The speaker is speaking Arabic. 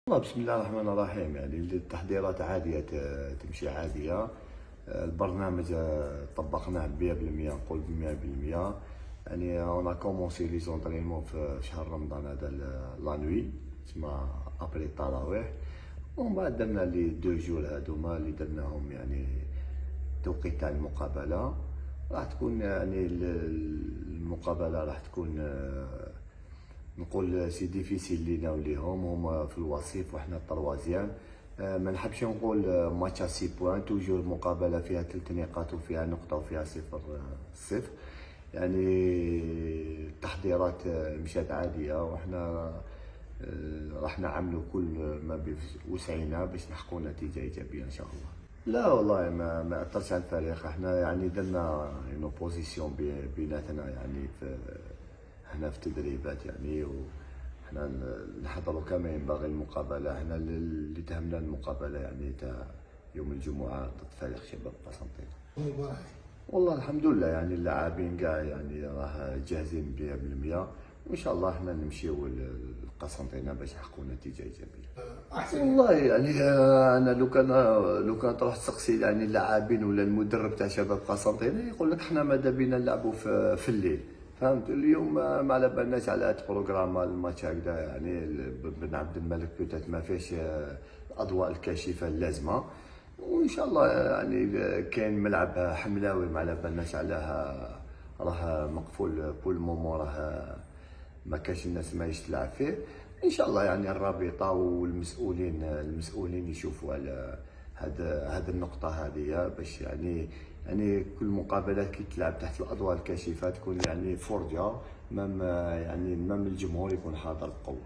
والله بسم الله الرحمن الرحيم. يعني التحضيرات عادية، تمشي عادية. البرنامج طبقناه 100%، نقول 100%. يعني انا كومونسي لي زونطرينمون في شهر رمضان هذا لا نوي، تسمى ابري التراويح. ومن بعد درنا لي 2 جور هذوما اللي درناهم، يعني توقيت تاع المقابلة راح تكون، يعني المقابلة راح تكون، نقول سي ديفيسيل لينا وليهم. هما في الوصيف وحنا الطروازيام. ما نحبش نقول ماتش 6 بوان، توجور مقابله فيها 3 نقاط وفيها نقطه وفيها 0-0. يعني التحضيرات مشات عاديه، وحنا راح نعملوا كل ما بوسعنا باش نحققوا نتيجه ايجابيه ان شاء الله. لا والله ما اثرش على الفريق. احنا يعني درنا بوزيسيون بيناتنا، يعني في هنا في التدريبات، يعني وحنا نحضروا كما ينبغي المقابله. احنا اللي تهمنا المقابله يعني تاع يوم الجمعه ضد فريق شباب قسنطينه. والله الحمد لله، يعني اللاعبين كاع يعني راه جاهزين 100%، وان شاء الله احنا نمشيو لقسنطينه باش نحققوا نتيجه ايجابيه. والله يعني انا لو كان تروح تسقسي يعني اللاعبين ولا المدرب تاع شباب قسنطينه يقول لك احنا ماذا بينا نلعبوا في الليل. فهمت؟ اليوم ما على بالناش على هاد البروغرام الماتش هكذا، يعني بن عبد الملك بوتات ما فيش الاضواء الكاشفه اللازمه. وان شاء الله يعني كاين ملعب حملاوي ما على بالناش عليها، راه مقفول بول مومون، راه ما كاش الناس ما تلعب فيه. ان شاء الله يعني الرابطه والمسؤولين يشوفوا على هاد النقطه هذه، باش يعني كل مقابلات كي تلعب تحت الاضواء الكاشفه تكون يعني فرجه، مام يعني مام الجمهور يكون حاضر بقوه.